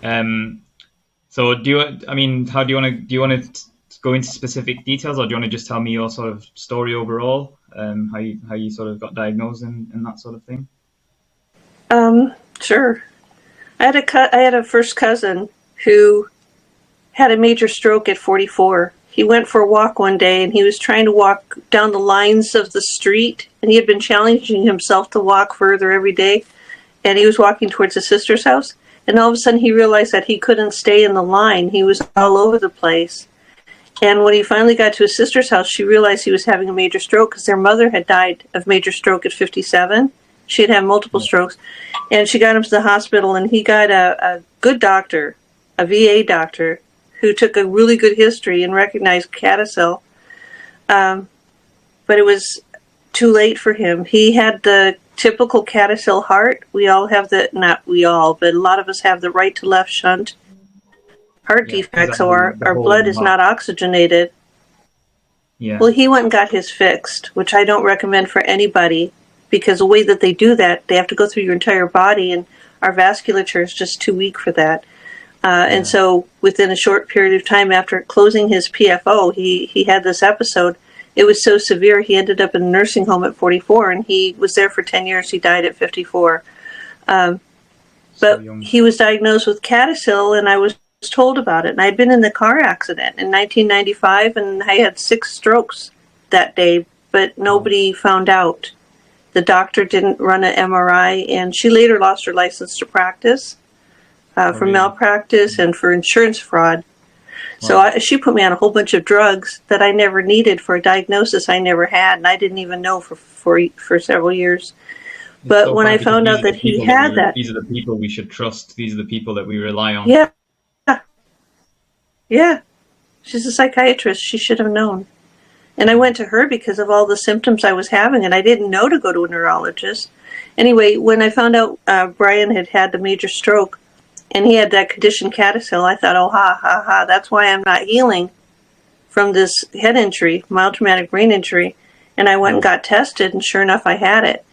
So how do you want to go into specific details, or do you want to just tell me your sort of story overall, how you sort of got diagnosed and that sort of thing? Sure. I had a first cousin who had a major stroke at 44. He went for a walk one day, and he was trying to walk down the lines of the street, and he had been challenging himself to walk further every day, and he was walking towards his sister's house, and all of a sudden he realized that he couldn't stay in the line. He was all over the place. And when he finally got to his sister's house, she realized he was having a major stroke because their mother had died of major stroke at 57. She had had multiple strokes. And she got him to the hospital, and he got a good doctor, a VA doctor, who took a really good history and recognized CADASIL. But it was too late for him. He had the typical CADASIL heart. We all have not we all, but a lot of us have the right to left shunt heart defect, so our blood is not oxygenated. Yeah. Well, he went and got his fixed, which I don't recommend for anybody, because the way that they do that, they have to go through your entire body, and our vasculature is just too weak for that. And so within a short period of time after closing his PFO, he had this episode. It was so severe, he ended up in a nursing home at 44, and he was there for 10 years. He died at 54. But he was diagnosed with CADASIL, and I was told about it. And I'd been in the car accident in 1995, and I had 6 strokes that day, but nobody found out. The doctor didn't run an MRI, and she later lost her license to practice for malpractice and for insurance fraud. Wow. So she put me on a whole bunch of drugs that I never needed for a diagnosis I never had, and I didn't even know for several years. But so when I found out that he had that... These are the people we should trust. These are the people that we rely on. Yeah. Yeah. She's a psychiatrist. She should have known. And I went to her because of all the symptoms I was having, and I didn't know to go to a neurologist. Anyway, when I found out Brian had had a major stroke, and he had that condition CADASIL, I thought, oh, that's why I'm not healing from this head injury, mild traumatic brain injury. And I went and got tested, and sure enough, I had it.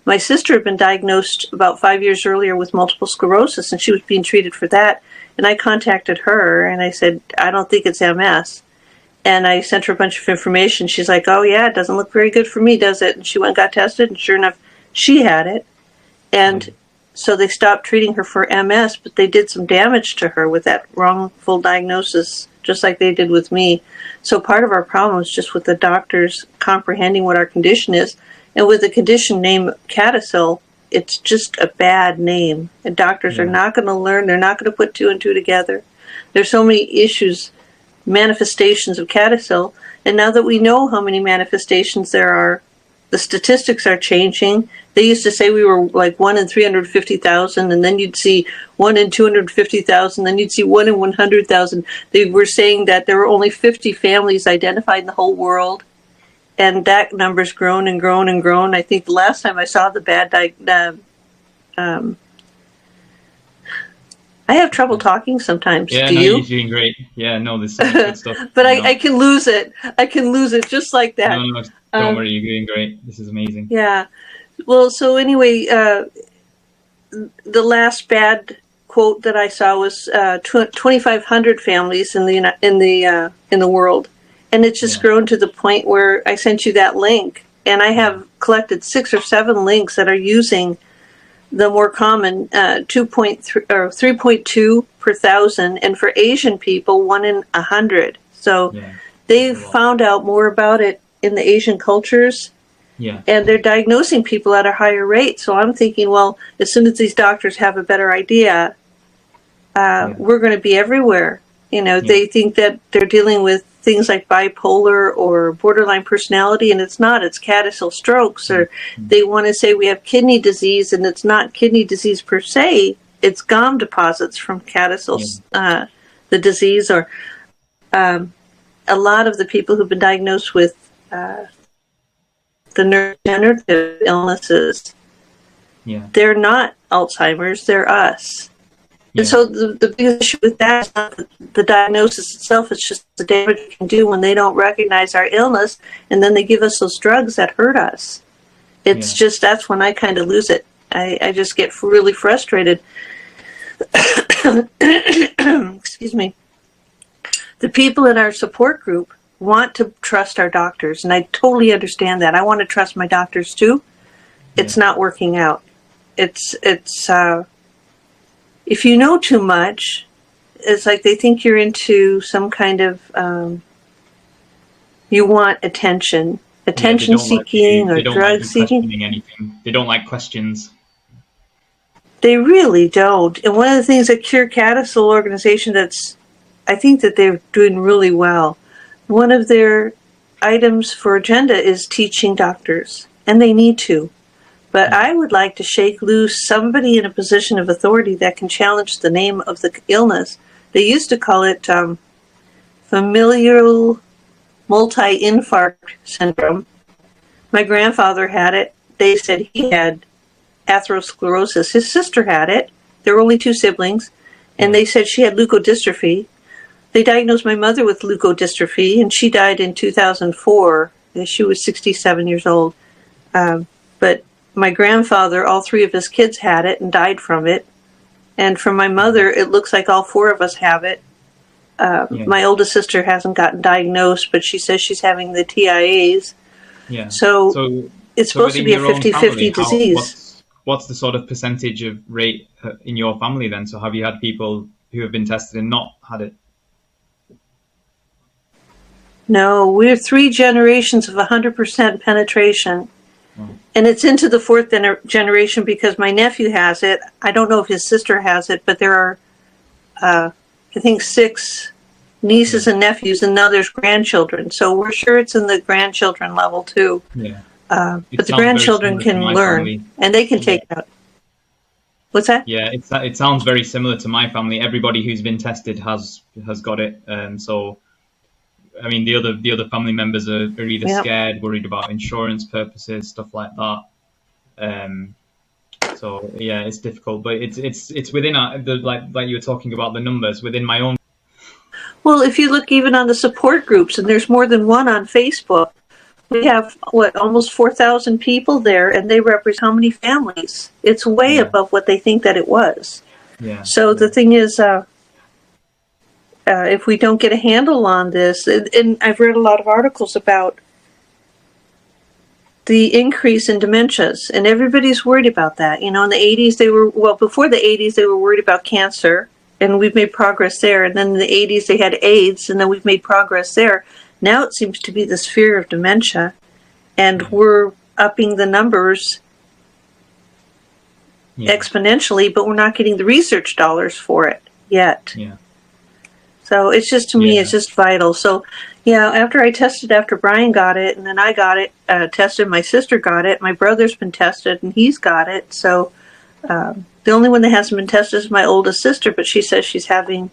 My sister had been diagnosed about 5 years earlier with multiple sclerosis, and she was being treated for that. And I contacted her, and I said, I don't think it's MS. And I sent her a bunch of information. She's like, oh, yeah, it doesn't look very good for me, does it? And she went and got tested, and sure enough, she had it. And so they stopped treating her for MS, but they did some damage to her with that wrongful diagnosis, just like they did with me. So part of our problem is just with the doctors comprehending what our condition is. And with a condition named CADASIL, it's just a bad name. And doctors are not going to learn. They're not going to put 2 and 2 together. There's so many issues, manifestations of CADASIL. And now that we know how many manifestations there are, the statistics are changing. They used to say we were like 1 in 350,000, and then you'd see 1 in 250,000, then you'd see 1 in 100,000. They were saying that there were only 50 families identified in the whole world. And that number's grown and grown and grown. I think the last time I saw the I have trouble talking sometimes. Yeah, Do no, you? You're doing great. Yeah, no, this is good stuff. But I can lose it. I can lose it just like that. No, don't worry. You're doing great. This is amazing. Yeah. Well, so anyway, the last bad quote that I saw was 2,500 families in the world. And it's just grown to the point where I sent you that link, and I have collected 6 or 7 links that are using the more common 2.3 or 3.2 per thousand, and for Asian people 1 in 100. So they've found out more about it in the Asian cultures, and they're diagnosing people at a higher rate. So I'm thinking, well, as soon as these doctors have a better idea, we're going to be everywhere. You know, they think that they're dealing with things like bipolar or borderline personality, and it's not. It's CADASIL strokes, or they want to say we have kidney disease, and it's not kidney disease per se. It's GOM deposits from CADASIL, the disease, or a lot of the people who've been diagnosed with the neurodegenerative illnesses, they're not Alzheimer's, they're us. And so the biggest issue with that is not the diagnosis itself, it's just the damage it can do when they don't recognize our illness, and then they give us those drugs that hurt us. It's just, that's when I kind of lose it. I just get really frustrated. excuse me, the people in our support group want to trust our doctors, and I totally understand that. I want to trust my doctors too. It's not working out. It's if you know too much, it's like they think you're into some kind of you want attention seeking or drug seeking. Anything. They don't like questions. They really don't. And one of the things that Cure CADASIL organization I think that they're doing really well. One of their items for agenda is teaching doctors, and they need to. But I would like to shake loose somebody in a position of authority that can challenge the name of the illness. They used to call it familial multi-infarct syndrome. My grandfather had it. They said he had atherosclerosis. His sister had it. There were only 2 siblings. And they said she had leukodystrophy. They diagnosed my mother with leukodystrophy, and she died in 2004. She was 67 years old. But my grandfather, all 3 of his kids had it and died from it. And for my mother, it looks like all 4 of us have it. My oldest sister hasn't gotten diagnosed, but she says she's having the TIAs. Yeah. So it's supposed to be a 50-50 disease. What's the sort of percentage of rate in your family then? So have you had people who have been tested and not had it? No, we're 3 generations of 100% penetration. Oh. And it's into the 4th generation because my nephew has it. I don't know if his sister has it, but there are, I think, 6 nieces and nephews, and now there's grandchildren. So we're sure it's in the grandchildren level too. Yeah. But the grandchildren can learn, and they can take it out. What's that? Yeah, it sounds very similar to my family. Everybody who's been tested has got it. So, I mean, the other family members are either scared, worried about insurance purposes, stuff like that. So yeah, it's difficult, but it's within like you were talking about the numbers within my own. Well, if you look even on the support groups, and there's more than one on Facebook, we have almost 4,000 people there, and they represent how many families? It's way above what they think that it was. Yeah. So the thing is, if we don't get a handle on this, and I've read a lot of articles about the increase in dementias, and everybody's worried about that. You know, in the 80s, before the 80s, they were worried about cancer, and we've made progress there. And then in the 80s, they had AIDS, and then we've made progress there. Now it seems to be this fear of dementia, and we're upping the numbers exponentially, but we're not getting the research dollars for it yet. Yeah. So it's just, to me, it's just vital. So, after I tested, after Brian got it, and then I got it, tested, my sister got it, my brother's been tested, and he's got it. So the only one that hasn't been tested is my oldest sister, but she says she's having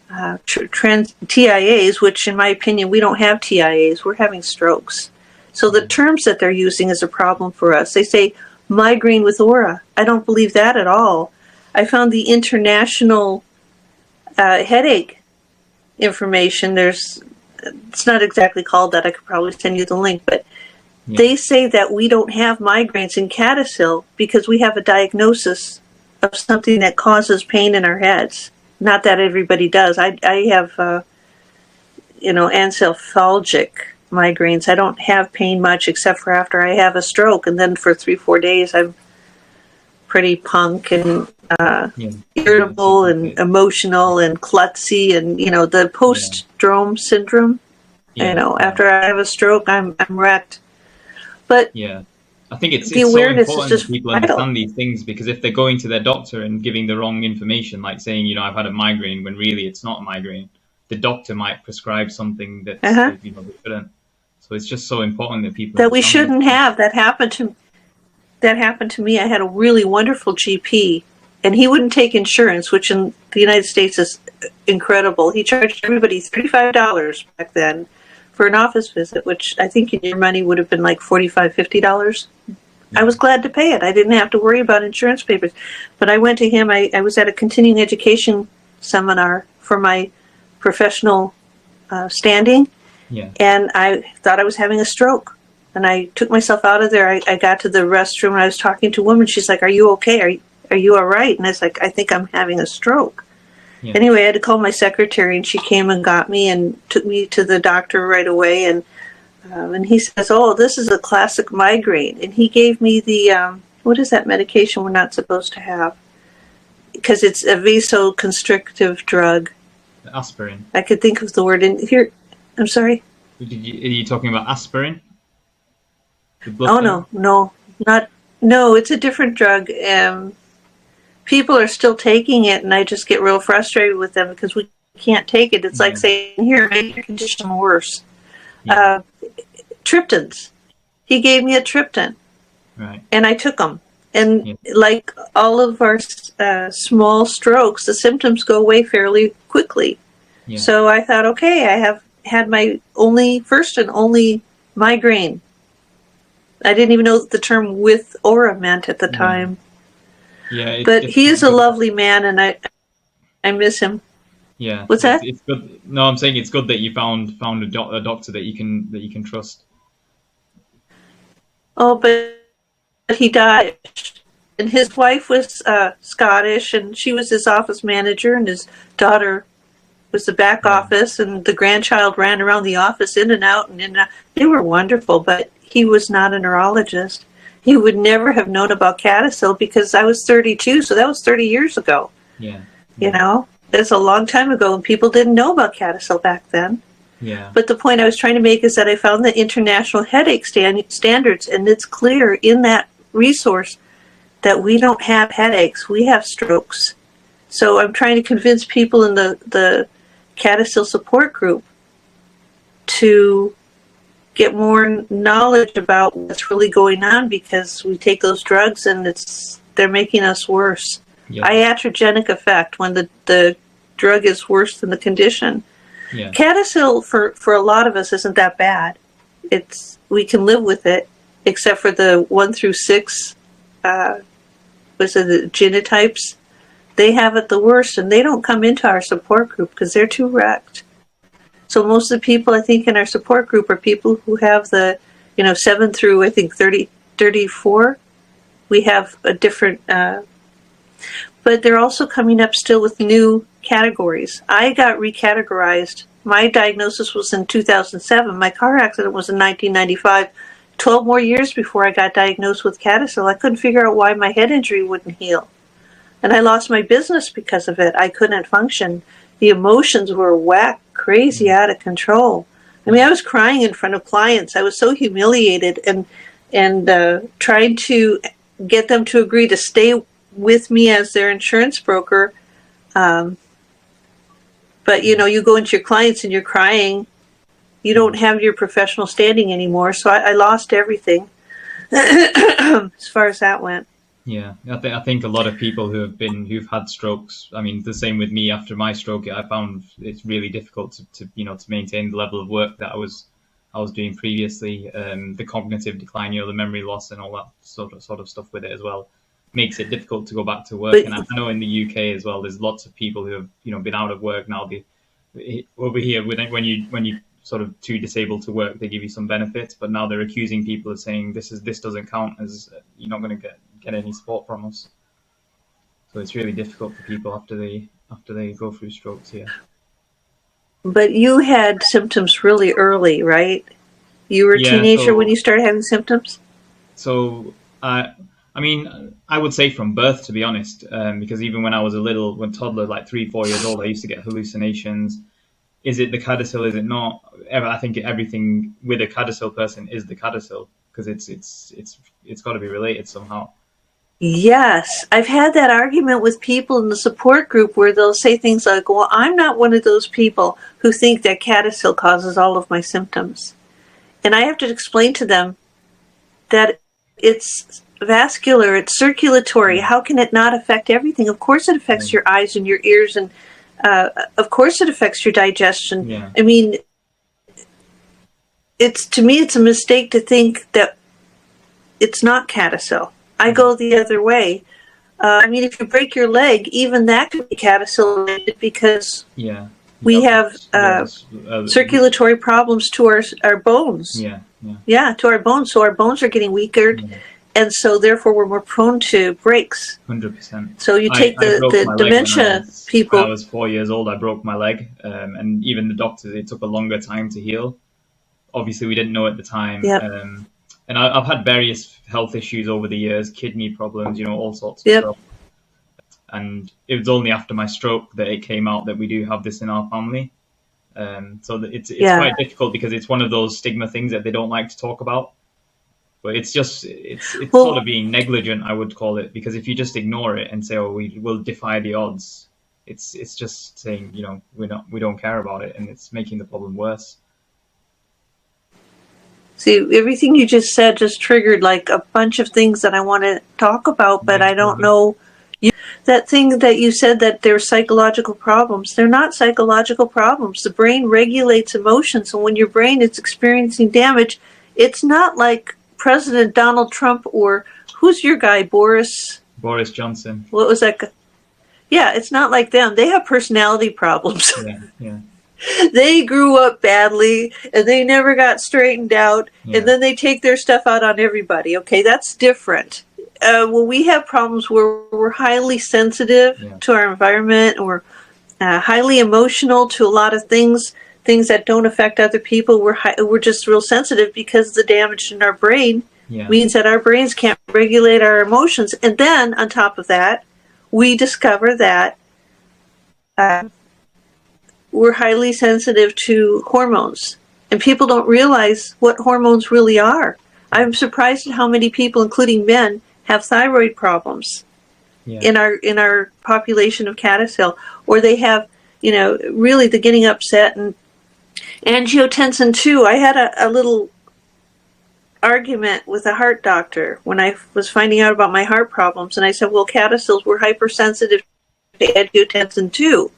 TIAs, which in my opinion, we don't have TIAs. We're having strokes. So the terms that they're using is a problem for us. They say migraine with aura. I don't believe that at all. I found the international headache information. It's not exactly called that. I could probably send you the link, but they say that we don't have migraines in CADASIL because we have a diagnosis of something that causes pain in our heads. Not that everybody does. I have, encephalgic migraines. I don't have pain much except for after I have a stroke, and then for 3-4 days I'm pretty punk and irritable and emotional and klutzy, and the post-stroke syndrome. After I have a stroke, I'm wrecked. But I think it's the awareness so is just that people vital. understand these things, because if they're going to their doctor and giving the wrong information, like saying, I've had a migraine, when really it's not a migraine, the doctor might prescribe something that they shouldn't. So it's just so important that people that we shouldn't have. That happened to me. I had a really wonderful GP, and he wouldn't take insurance, which in the United States is incredible. He charged everybody $35 back then for an office visit, which I think in your money would have been like $45, $50. I was glad to pay it. I didn't have to worry about insurance papers. But I went to him. I was at a continuing education seminar for my professional standing, and I thought I was having a stroke. And I took myself out of there. I got to the restroom, and I was talking to a woman. She's like, "Are you okay? are you all right? And I was like, I think I'm having a stroke. Yeah. Anyway, I had to call my secretary, and she came and got me and took me to the doctor right away. And he says, oh, this is a classic migraine. And he gave me the, what is that medication we're not supposed to have? Because it's a vasoconstrictive drug. Aspirin. I could think of the word in here. I'm sorry? Are you talking about aspirin? Oh, no, it's a different drug. People are still taking it, and I just get real frustrated with them because we can't take it. It's like saying, here, make your condition worse. Yeah. Triptans. He gave me a triptan. Right. And I took them. And like all of our small strokes, the symptoms go away fairly quickly. Yeah. So I thought, okay, I have had my first and only migraine. I didn't even know what the term with aura meant at the time. Yeah. But he is a lovely man, and I miss him. Yeah. What's that? It's good. No, I'm saying it's good that you found a doctor that you can trust. Oh, but he died. And his wife was Scottish, and she was his office manager, and his daughter was the back office, and the grandchild ran around the office in and out and in and out. They were wonderful, but he was not a neurologist. He would never have known about CADASIL because I was 32, so that was 30 years ago. Yeah. You know, it's a long time ago, and people didn't know about CADASIL back then. Yeah. But the point I was trying to make is that I found the international headache standards, and it's clear in that resource that we don't have headaches, we have strokes. So I'm trying to convince people in the CADASIL support group to get more knowledge about what's really going on, because we take those drugs and they're making us worse. Yeah. Iatrogenic effect, when the drug is worse than the condition. Yeah. CADASIL for a lot of us isn't that bad. We can live with it, except for the 1 through 6 the genotypes. They have it the worst, and they don't come into our support group because they're too wrecked. So most of the people I think in our support group are people who have the 7 through I think 34. We have a different but they're also coming up still with new categories. I got recategorized. My diagnosis was in 2007. My car accident was in 1995. 12 more years before I got diagnosed with CADASIL. I couldn't figure out why my head injury wouldn't heal. And I lost my business because of it. I couldn't function. The emotions were whack, crazy, out of control. I mean, I was crying in front of clients. I was so humiliated and trying to get them to agree to stay with me as their insurance broker. But, you go into your clients and you're crying. You don't have your professional standing anymore. So I lost everything as far as that went. Yeah, I think a lot of people who've had strokes. I mean, the same with me. After my stroke, I found it's really difficult to maintain the level of work that I was doing previously. The cognitive decline, the memory loss, and all that sort of stuff with it as well, makes it difficult to go back to work. And I know in the UK as well, there's lots of people who have been out of work now. Over here, when you sort of too disabled to work, they give you some benefits, but now they're accusing people of saying this doesn't count, as you're not going to get any support from us. So it's really difficult for people after they go through strokes here. But you had symptoms really early, right? You were a teenager when you started having symptoms? So I mean, I would say from birth, to be honest, because even when I was when toddler, like 3-4 years old, I used to get hallucinations. Is it the CADASIL? Is it not? I think everything with a CADASIL person is the CADASIL, because it's got to be related somehow. Yes, I've had that argument with people in the support group where they'll say things like, well, I'm not one of those people who think that CADASIL causes all of my symptoms. And I have to explain to them that it's vascular, it's circulatory. How can it not affect everything? Of course it affects your eyes and your ears, and of course it affects your digestion. Yeah. I mean, to me it's a mistake to think that it's not CADASIL. I go the other way. I mean, if you break your leg, even that could be CADASIL related, because we have circulatory problems to our bones. Yeah, to our bones. So our bones are getting weaker, and so therefore we're more prone to breaks. 100%. So you take the dementia people. When I was 4 years old, I broke my leg, and even the doctors, it took a longer time to heal. Obviously, we didn't know at the time. Yep. And I've had various health issues over the years, kidney problems, all sorts of Yep. stuff. And it was only after my stroke that it came out that we do have this in our family. So it's quite difficult because it's one of those stigma things that they don't like to talk about. But it's sort of being negligent, I would call it, because if you just ignore it and say, "Oh, we will defy the odds," it's just saying, we don't care about it, and it's making the problem worse. See, everything you just said just triggered like a bunch of things that I want to talk about, but I don't know. That thing that you said that they're psychological problems, they're not psychological problems. The brain regulates emotions, and when your brain is experiencing damage, it's not like President Donald Trump or who's your guy, Boris Johnson. What was that? Yeah, it's not like them. They have personality problems. Yeah. They grew up badly and they never got straightened out, and then they take their stuff out on everybody. Okay, that's different. Well, we have problems where we're highly sensitive to our environment, and we're highly emotional to a lot of things that don't affect other people. We're just real sensitive because the damage in our brain means that our brains can't regulate our emotions. And then on top of that, we discover that we're highly sensitive to hormones, and people don't realize what hormones really are. I'm surprised at how many people, including men, have thyroid problems in our population of CADASIL, or they have, really the getting upset. And angiotensin II, I had a little argument with a heart doctor when I was finding out about my heart problems, and I said, well, CADASILs were hypersensitive to angiotensin II.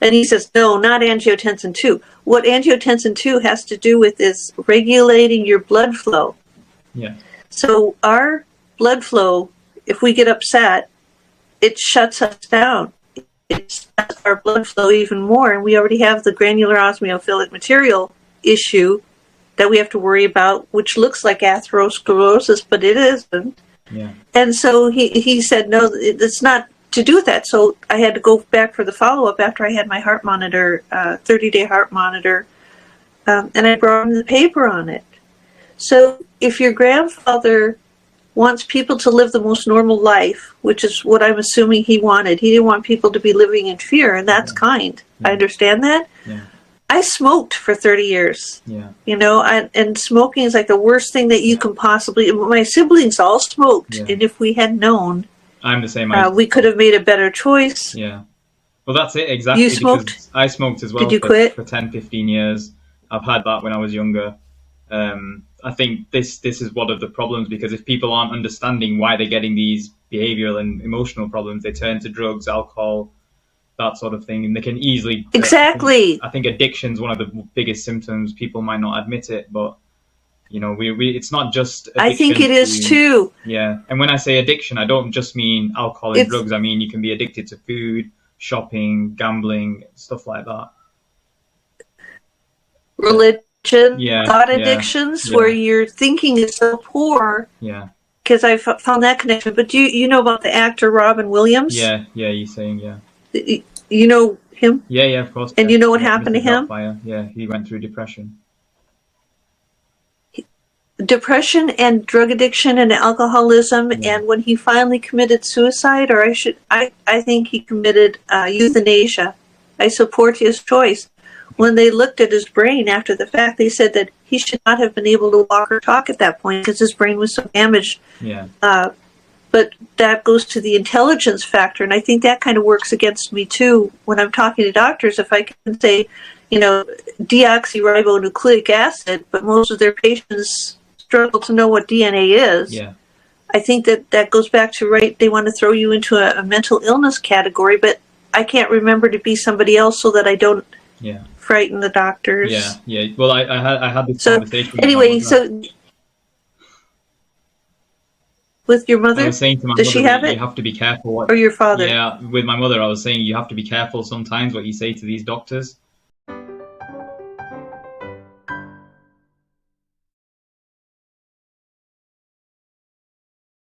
And he says, no, not angiotensin II. What angiotensin II has to do with is regulating your blood flow. Yeah. So our blood flow, if we get upset, it shuts us down. It shuts our blood flow even more. And we already have the granular osmophilic material issue that we have to worry about, which looks like atherosclerosis, but it isn't. Yeah. And so he said, no, it's not to do with that. So I had to go back for the follow-up after I had my heart monitor, 30-day heart monitor, and I brought him the paper on it. So if your grandfather wants people to live the most normal life, which is what I'm assuming he wanted, he didn't want people to be living in fear, and that's kind. I understand that. Yeah. I smoked for 30 years. Yeah. And smoking is like the worst thing that you can possibly. My siblings all smoked, and if we had known, I'm the same. We could have made a better choice. Yeah. Well, that's it, exactly. You smoked? Because I smoked as well. Did you quit? For 10, 15 years. I've had that when I was younger. I think this is one of the problems, because if people aren't understanding why they're getting these behavioral and emotional problems, they turn to drugs, alcohol, that sort of thing, and they can easily... Exactly. I think addiction's one of the biggest symptoms. People might not admit it, but... it's not just addiction. I think it is too. Yeah. And when I say addiction, I don't just mean alcohol and drugs. I mean, you can be addicted to food, shopping, gambling, stuff like that. Religion, thought addictions, where your thinking is so poor. Yeah. Because I found that connection. But do you know about the actor Robin Williams? Yeah, you're saying, yeah. You know him? Yeah, of course. And you know what happened to him? Yeah, he went through depression. Depression and drug addiction and alcoholism, and when he finally committed suicide, or I think he committed euthanasia. I support his choice. When they looked at his brain after the fact, they said that he should not have been able to walk or talk at that point because his brain was so damaged. Yeah. But that goes to the intelligence factor, and I think that kind of works against me too when I'm talking to doctors. If I can say, deoxyribonucleic acid, but most of their patients struggle to know what DNA is. Yeah. I think that goes back to, they want to throw you into a mental illness category, but I can't remember to be somebody else so that I don't frighten the doctors. Yeah. Well, I had this conversation. Anyway, with your mother, I was saying to my does mother, she have it? You have to be careful. Or your father? Yeah, with my mother, I was saying you have to be careful sometimes what you say to these doctors,